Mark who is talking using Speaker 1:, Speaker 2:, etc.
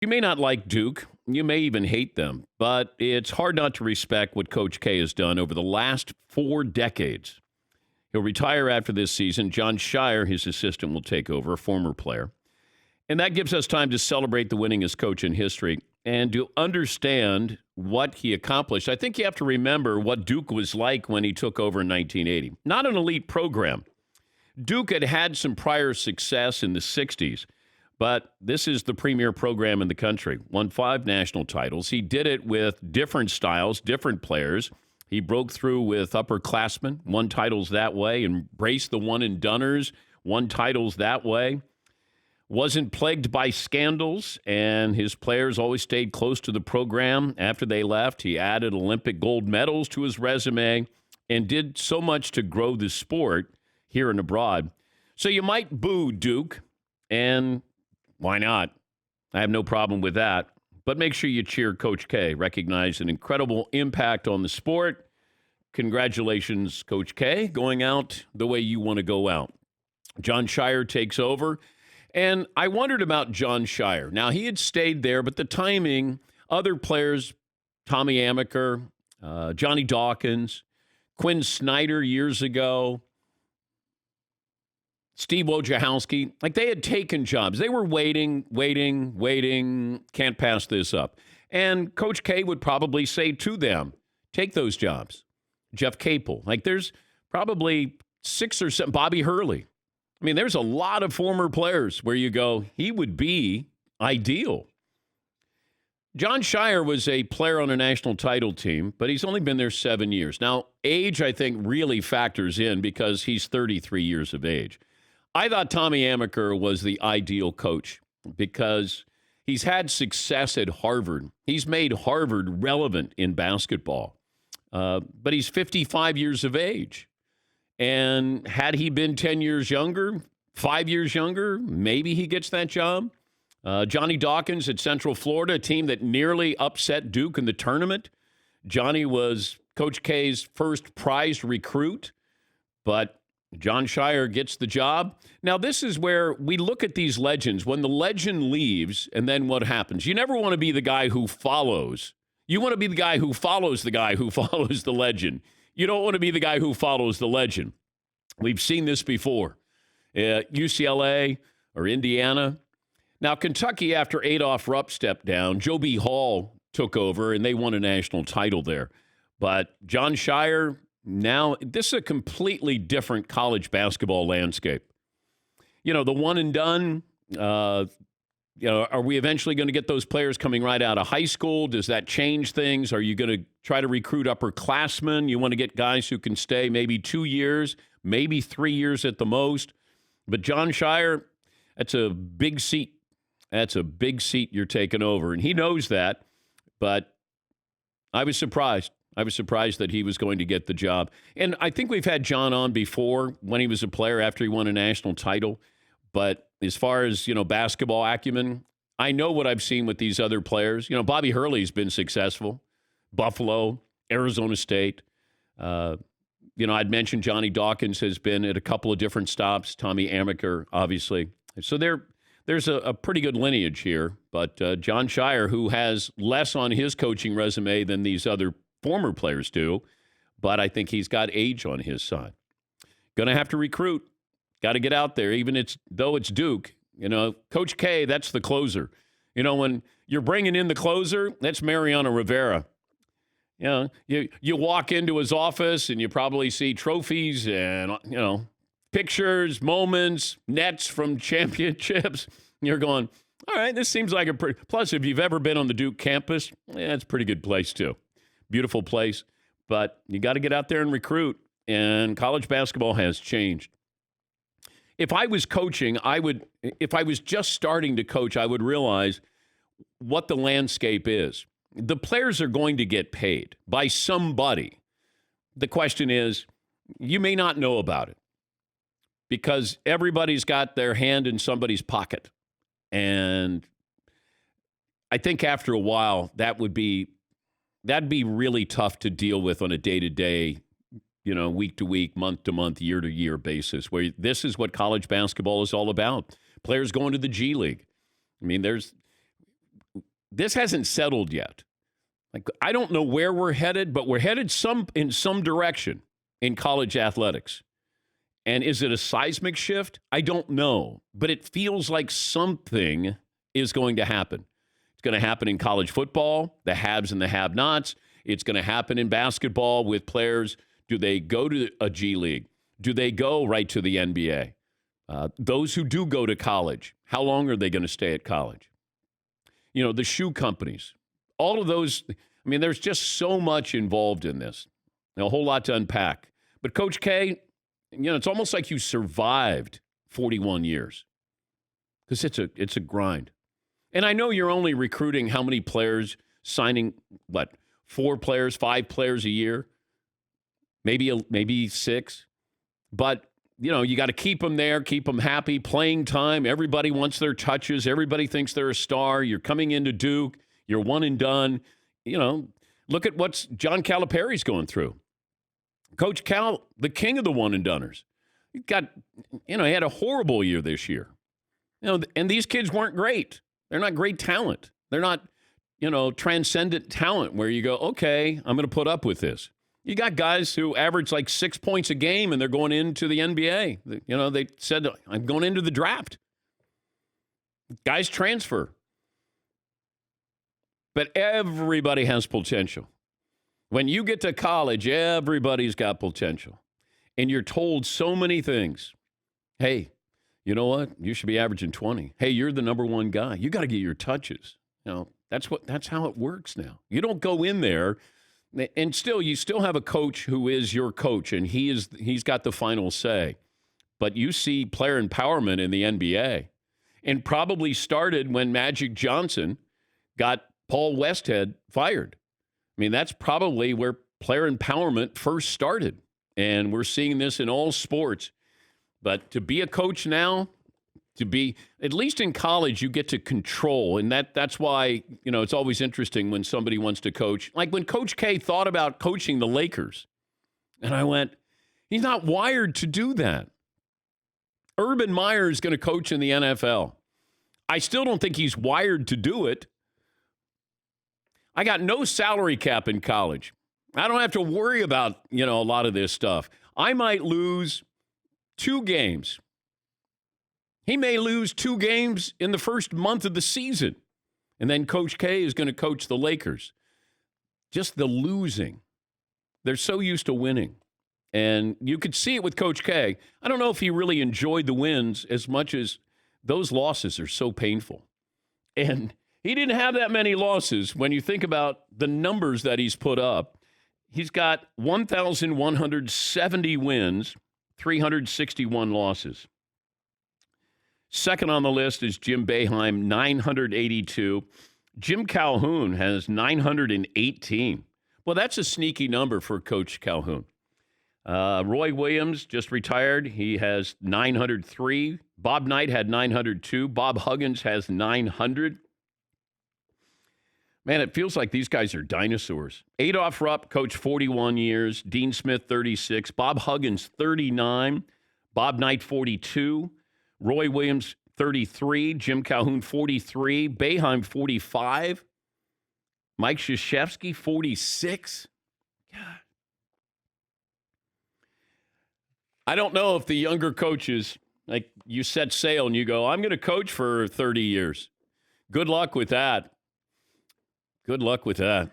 Speaker 1: You may not like Duke. You may even hate them, but it's hard not to respect what Coach K has done over the last 4 decades. He'll retire after this season. John Shire, his assistant, will take over, a former player. And that gives us time to celebrate the winningest coach in history and to understand what he accomplished. I think you have to remember what Duke was like when he took over in 1980. Not an elite program. Duke had had some prior success in the 60s, but this is the premier program in the country. Won 5 national titles. He did it with different styles, different players. He broke through with upperclassmen, won titles that way, embraced the one-and-doners, won titles that way. Wasn't plagued by scandals, and his players always stayed close to the program. After they left, he added Olympic gold medals to his resume and did so much to grow the sport here and abroad. So you might boo Duke, and why not? I have no problem with that. But make sure you cheer Coach K. Recognize an incredible impact on the sport. Congratulations, Coach K, going out the way you want to go out. John Shire takes over. And I wondered about John Shire. Now, he had stayed there, but the timing, other players, Tommy Amaker, Johnny Dawkins, Quinn Snyder years ago, Steve Wojciechowski, like they had taken jobs. They were waiting, can't pass this up. And Coach K would probably say to them, take those jobs. Jeff Capel, like there's probably 6 or 7, Bobby Hurley. I mean, there's a lot of former players where you go, he would be ideal. John Shire was a player on a national title team, but he's only been there 7 years. Now, age, I think, really factors in because he's 33 years of age. I thought Tommy Amaker was the ideal coach because he's had success at Harvard. He's made Harvard relevant in basketball, but he's 55 years of age. And had he been 10 years younger, 5 years younger, maybe he gets that job. Johnny Dawkins at Central Florida, a team that nearly upset Duke in the tournament. Johnny was Coach K's first prized recruit, but John Shire gets the job. Now, this is where we look at these legends. When the legend leaves, and then what happens? You never want to be the guy who follows. You want to be the guy who follows the guy who follows the legend. You don't want to be the guy who follows the legend. We've seen this before. UCLA or Indiana. Now, Kentucky, after Adolph Rupp stepped down, Joe B. Hall took over, and they won a national title there. But John Shire, now, this is a completely different college basketball landscape. You know, the one and done, are we eventually going to get those players coming right out of high school? Does that change things? Are you going to try to recruit upperclassmen? You want to get guys who can stay maybe 2 years, maybe 3 years at the most. But John Shire, that's a big seat. That's a big seat you're taking over. And he knows that. But I was surprised. I was surprised that he was going to get the job. And I think we've had John on before when he was a player after he won a national title. But as far as, basketball acumen, I know what I've seen with these other players. Bobby Hurley's been successful. Buffalo, Arizona State. I'd mentioned Johnny Dawkins has been at a couple of different stops. Tommy Amaker, obviously. So there's a pretty good lineage here. But John Shire, who has less on his coaching resume than these other former players do, but I think he's got age on his side. Going to have to recruit. Got to get out there, even though it's Duke. Coach K, that's the closer. When you're bringing in the closer, that's Mariano Rivera. You walk into his office and you probably see trophies and, pictures, moments, nets from championships. You're going, all right, this seems like plus, if you've ever been on the Duke campus, it's a pretty good place too. Beautiful place, but you got to get out there and recruit, and college basketball has changed. If I was coaching, if I was just starting to coach, I would realize what the landscape is. The players are going to get paid by somebody. The question is, you may not know about it because everybody's got their hand in somebody's pocket. And I think after a while, that'd be really tough to deal with on a day-to-day, week to week, month to month, year to year basis, where this is what college basketball is all about. Players going to the G League. I mean, this hasn't settled yet. Like, I don't know where we're headed, but we're headed in some direction in college athletics. And is it a seismic shift? I don't know, but it feels like something is going to happen. It's going to happen in college football, the haves and the have-nots. It's going to happen in basketball with players. Do they go to a G League? Do they go right to the NBA? Those who do go to college, how long are they going to stay at college? You know, the shoe companies, all of those. I mean, there's just so much involved in this, a whole lot to unpack. But Coach K, you know, it's almost like you survived 41 years because it's a grind. And I know you're only recruiting how many players, signing, 4 players, 5 players a year, maybe 6. But, you know, you got to keep them there, keep them happy, playing time. Everybody wants their touches. Everybody thinks they're a star. You're coming into Duke. You're one and done. You know, look at what John Calipari's going through. Coach Cal, the king of the one-and-doners. He had a horrible year this year. You know, and these kids weren't great. They're not great talent. They're not, transcendent talent where you go, okay, I'm going to put up with this. You got guys who average like 6 points a game and they're going into the NBA. You know, they said, I'm going into the draft. Guys transfer. But everybody has potential. When you get to college, everybody's got potential. And you're told so many things. Hey, you know what? You should be averaging 20. Hey, you're the number one guy. You got to get your touches. You know, that's how it works now. You don't go in there and you still have a coach who is your coach, and he's got the final say. But you see player empowerment in the NBA, and probably started when Magic Johnson got Paul Westhead fired. I mean, that's probably where player empowerment first started. And we're seeing this in all sports. But to be a coach now, at least in college, you get to control. And that's why, it's always interesting when somebody wants to coach. Like when Coach K thought about coaching the Lakers. And I went, he's not wired to do that. Urban Meyer is going to coach in the NFL. I still don't think he's wired to do it. I got no salary cap in college. I don't have to worry about, a lot of this stuff. I might lose 2 games. He may lose 2 games in the first month of the season. And then Coach K is going to coach the Lakers. Just the losing. They're so used to winning. And you could see it with Coach K. I don't know if he really enjoyed the wins as much as those losses are so painful. And he didn't have that many losses when you think about the numbers that he's put up. He's got 1,170 wins, 361 losses. Second on the list is Jim Boeheim, 982. Jim Calhoun has 918. Well, that's a sneaky number for Coach Calhoun. Roy Williams just retired. He has 903. Bob Knight had 902. Bob Huggins has 900. Man, it feels like these guys are dinosaurs. Adolph Rupp coached 41 years. Dean Smith, 36. Bob Huggins, 39. Bob Knight, 42. Roy Williams, 33. Jim Calhoun, 43. Boeheim, 45. Mike Krzyzewski, 46. God. I don't know if the younger coaches, like you set sail and you go, I'm going to coach for 30 years. Good luck with that. Good luck with that.